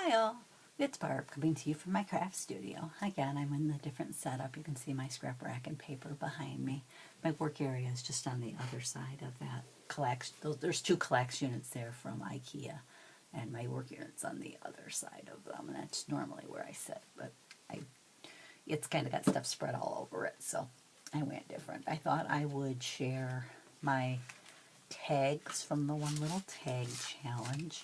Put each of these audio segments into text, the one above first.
Hi all, it's Barb coming to you from my craft studio. Again, I'm in the different setup. You can see my scrap rack and paper behind me. My work area is just on the other side of that collection. There's two collection units there from IKEA, and my work unit's on the other side of them, and that's normally where I sit, but it's kind of got stuff spread all over it, so I went different. I thought I would share my tags from the One Little Tag Challenge.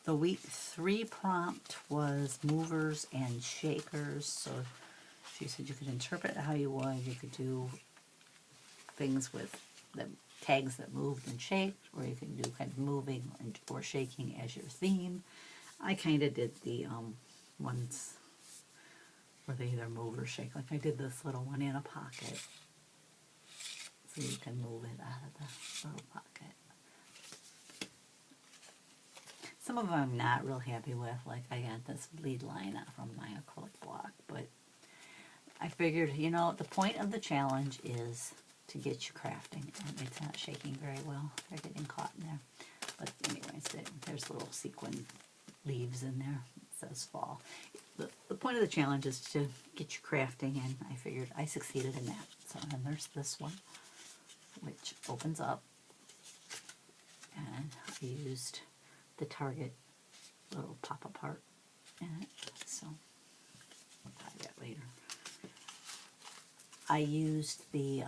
The week 3 prompt was movers and shakers, so she said you could interpret it how you would. You could do things with the tags that moved and shaked, or you can do kind of moving or shaking as your theme. I kind of did the ones where they either move or shake. Like I did this little one in a pocket, so you can move it out of the little pocket. Some of them I'm not real happy with, like I got this bleed line from my acrylic block, but I figured, you know, the point of the challenge is to get you crafting, and it's not shaking very well. They're getting caught in there. But anyways, there's little sequin leaves in there. It says fall. The point of the challenge is to get you crafting, and I figured I succeeded in that. So then there's this one, which opens up, and I used the Target little pop apart in it, so I'll tie that later. I used the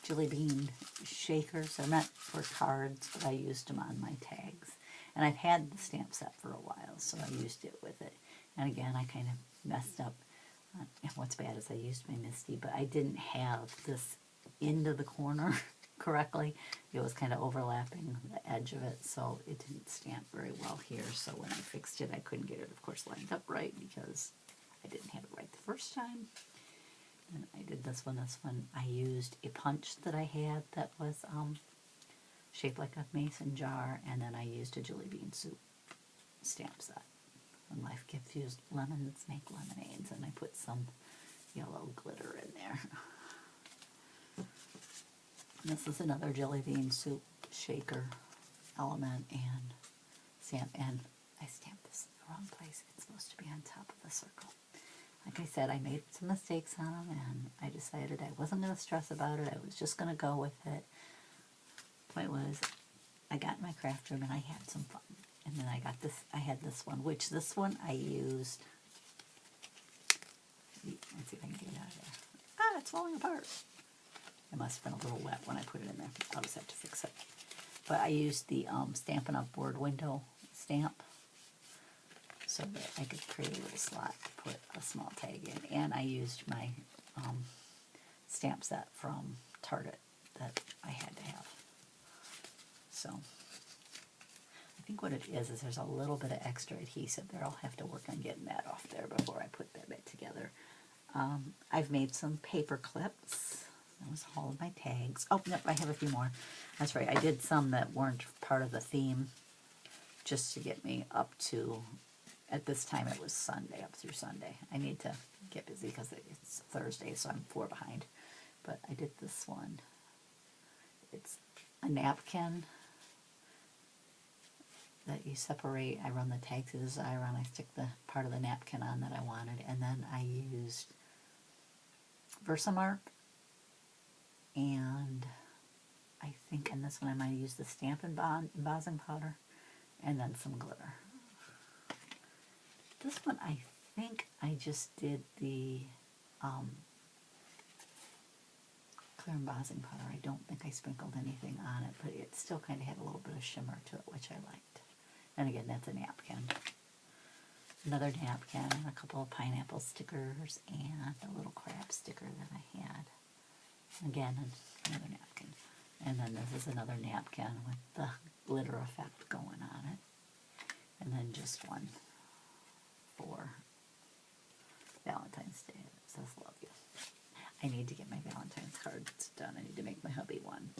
Jelly Bean shakers. They're meant for cards, but I used them on my tags. And I've had the stamp set for a while, so I used it with it. And again, I kind of messed up. And what's bad is I used my Misty, but I didn't have this into the corner correctly. It was kind of overlapping the edge of it, so it didn't stamp very well here. So when I fixed it, I couldn't get it, of course, lined up right because I didn't have it right the first time. And I did this one. I used a punch that I had that was shaped like a mason jar, and then I used a Jelly Bean soup stamp set. When life gives you lemons, make lemonades, and I put some yellow glitter in there. This is another Jelly Bean soup shaker element and stamp, and I stamped this in the wrong place. It's supposed to be on top of the circle. Like I said, I made some mistakes on them, and I decided I wasn't going to stress about it. I was just going to go with it. Point was, I got in my craft room and I had some fun. And then I had this one, which this one I used. Let's see if I can get it out of there. Ah, it's falling apart. It must have been a little wet when I put it in there. I'll just have to fix it. But I used the Stampin' Up! Board window stamp so that I could create a little slot to put a small tag in. And I used my stamp set from Target that I had to have. So I think what it is there's a little bit of extra adhesive there. I'll have to work on getting that off there before I put that bit together. I've made some paper clips. That was all of my tags. Oh, no, I have a few more. That's right. I did some that weren't part of the theme just to get me up to, at this time it was Sunday, up through Sunday. I need to get busy because it's Thursday, so I'm 4 behind. But I did this one. It's a napkin that you separate. I run the tag to the Xyron. I stick the part of the napkin on that I wanted, and then I used Versamark, and I think in this one I might use the stamp embossing powder, and then some glitter. This one I think I just did the clear embossing powder. I don't think I sprinkled anything on it, but it still kind of had a little bit of shimmer to it, which I liked. And again, that's a napkin. Another napkin, and a couple of pineapple stickers, and a little crab sticker that I had. Again, another napkin. And then this is another napkin with the glitter effect going on it. And then just one for Valentine's Day that says love you. I need to get my Valentine's cards done. I need to make my hubby one.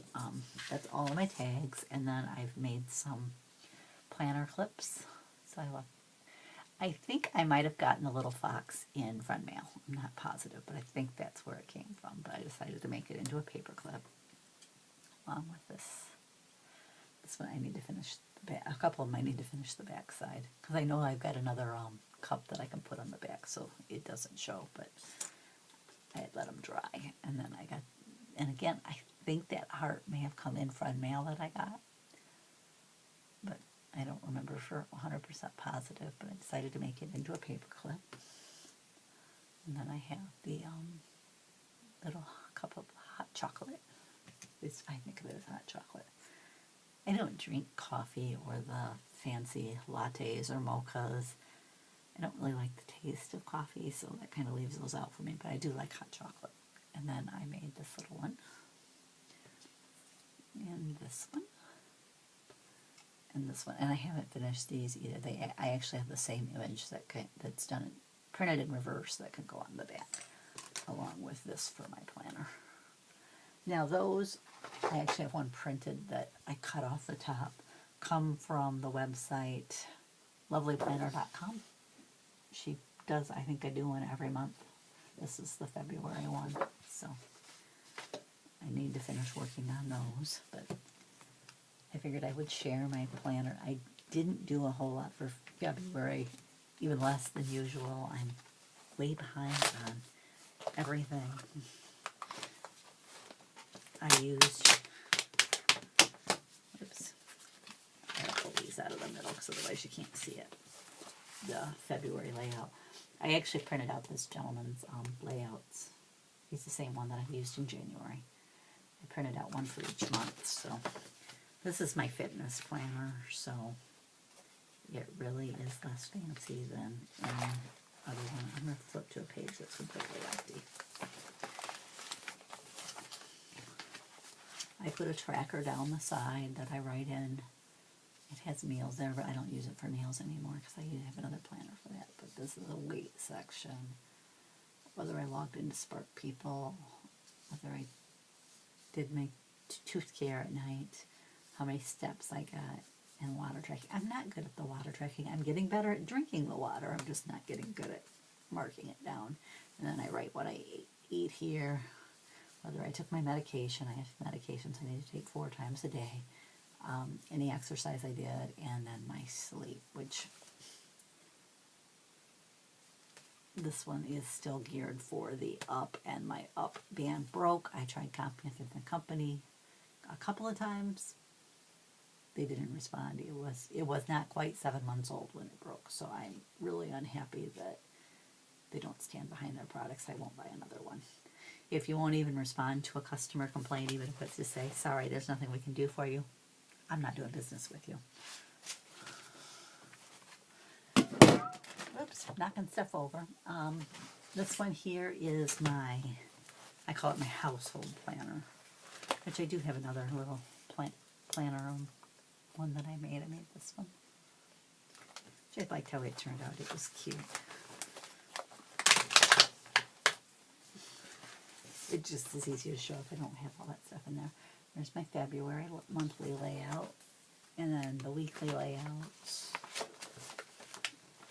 That's all of my tags, and then I've made some planner clips. So I think I might have gotten a little fox in Friend Mail. I'm not positive, but I think that's where it came from. But I decided to make it into a paper clip along with this. This one I need to finish the back. A couple of them I need to finish the back side because I know I've got another cup that I can put on the back so it doesn't show, but I had let them dry. And then I got, and again, I think that heart may have come in from mail that I got, but I don't remember for 100% positive, but I decided to make it into a paper clip. And then I have the little cup of hot chocolate. I think of it as hot chocolate. I don't drink coffee or the fancy lattes or mochas. I don't really like the taste of coffee, so that kind of leaves those out for me, but I do like hot chocolate. And then I made this little one. And this one. And this one. And I haven't finished these either. I actually have the same image that's done printed in reverse that can go on the back, along with this for my planner. Now those, I actually have one printed that I cut off the top, come from the website lovelyplanner.com. She does, I think I do one every month. This is the February one, so I need to finish working on those, but I figured I would share my planner. I didn't do a whole lot for February, even less than usual. I'm way behind on everything. I used, oops, I gotta pull these out of the middle because otherwise you can't see it, the February layout. I actually printed out this gentleman's layouts. He's the same one that I used in January. I printed out one for each month, so this is my fitness planner, so it really is less fancy than any other one. I'm going to flip to a page that's completely empty. I put a tracker down the side that I write in. It has meals there, but I don't use it for meals anymore because I have another planner for that. But this is a weight section. Whether I logged into Spark People, whether I did my tooth care at night, how many steps I got, and water tracking. I'm not good at the water tracking. I'm getting better at drinking the water. I'm just not getting good at marking it down. And then I write what I eat here, whether I took my medication. I have medications I need to take 4 times a day. Any exercise I did, and then my sleep, which this one is still geared for the up, and my up band broke. I tried contacting the company a couple of times. They didn't respond. It was not quite 7 months old when it broke, so I'm really unhappy that they don't stand behind their products. I won't buy another one. If you won't even respond to a customer complaint, even if it's to say, sorry, there's nothing we can do for you, I'm not doing business with you. Oops, knocking stuff over. This one here is I call it my household planner, which I do have another little planner one that I made. I made this one. Which I liked how it turned out. It was cute. It just is easier to show if I don't have all that stuff in there. There's my February monthly layout, and then the weekly layouts.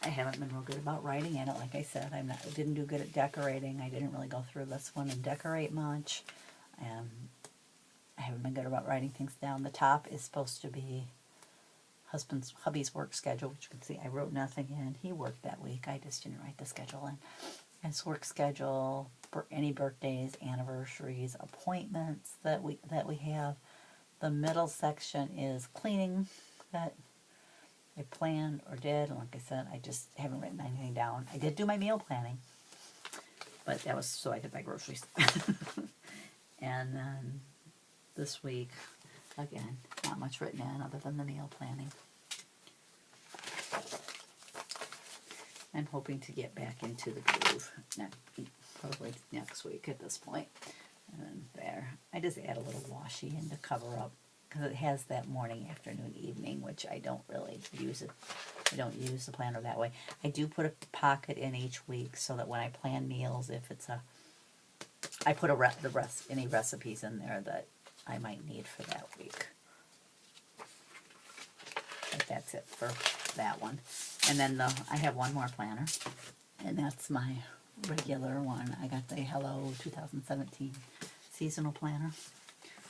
I haven't been real good about writing in it. Like I said, I didn't do good at decorating. I didn't really go through this one and decorate much. I haven't been good about writing things down. The top is supposed to be hubby's work schedule, which you can see I wrote nothing in. He worked that week. I just didn't write the schedule in. His work schedule, any birthdays, anniversaries, appointments that we have. The middle section is cleaning that I planned or did. And like I said, I just haven't written anything down. I did do my meal planning, but that was so I could buy groceries. And then this week, again, not much written in other than the meal planning. I'm hoping to get back into the groove probably next week at this point. And then there, I just add a little washi in to cover up because it has that morning, afternoon, evening, which I don't really use it. I don't use the planner that way. I do put a pocket in each week so that when I plan meals, if it's I put any recipes in there that I might need for that week. But that's it for that one. And then I have one more planner, and that's my regular one. I got the Hello 2017 seasonal planner,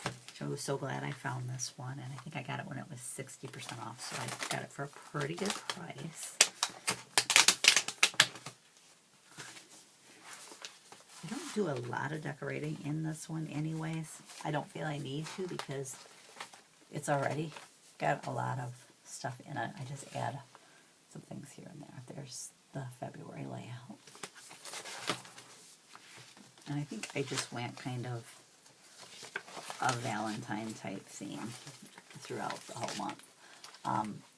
which So I was so glad I found this one, and I think I got it when it was 60% off, so I got it for a pretty good price. I don't do a lot of decorating in this one anyways. I don't feel I need to because it's already got a lot of stuff in it. I just add some things here and there. There's the February layout. And I think I just went kind of a Valentine type theme throughout the whole month.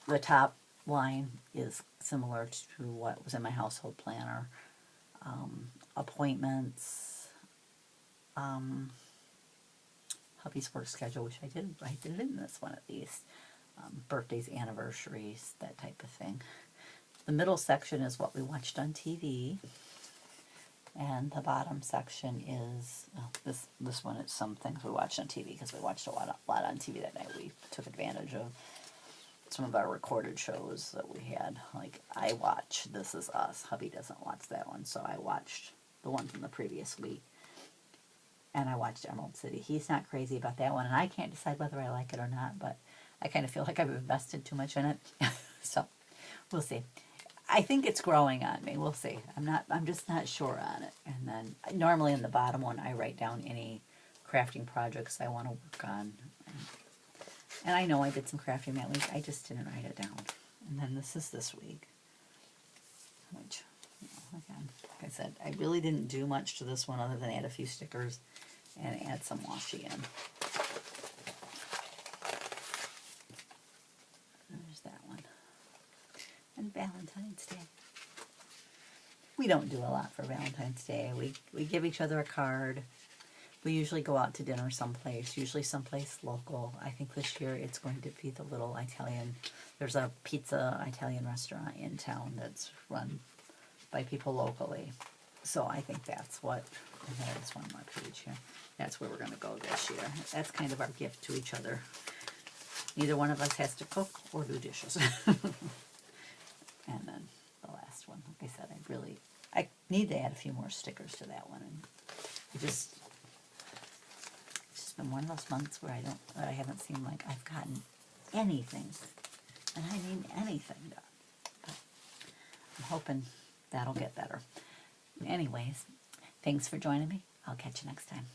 The top line is similar to what was in my household planner. Appointments, hubby's work schedule, which I did in this one at least. Birthdays, anniversaries, that type of thing. The middle section is what we watched on TV. And the bottom section is, this one is some things we watched on TV, because we watched a lot on TV that night. We took advantage of some of our recorded shows that we had. Like, I watch This Is Us. Hubby doesn't watch that one, so I watched the one from the previous week. And I watched Emerald City. He's not crazy about that one, and I can't decide whether I like it or not, but I kind of feel like I've invested too much in it. So, we'll see. I think it's growing on me. We'll see. I'm just not sure on it. And then normally in the bottom one, I write down any crafting projects I want to work on. And I know I did some crafting that week. I just didn't write it down. And then this is this week, which, again, like I said, I really didn't do much to this one other than add a few stickers and add some washi in. There's that one. And Valentine's Day. We don't do a lot for Valentine's Day. We give each other a card. We usually go out to dinner someplace, usually someplace local. I think this year it's going to be the little Italian, there's a pizza Italian restaurant in town that's run by people locally. So I think that's what, and there's one more page here. That's where we're going to go this year. That's kind of our gift to each other. Neither one of us has to cook or do dishes. And then the last one, like I said, I need to add a few more stickers to that one. And it's just been one of those months where I haven't seemed like I've gotten anything, and I mean anything done. But I'm hoping that'll get better. Anyways, thanks for joining me. I'll catch you next time.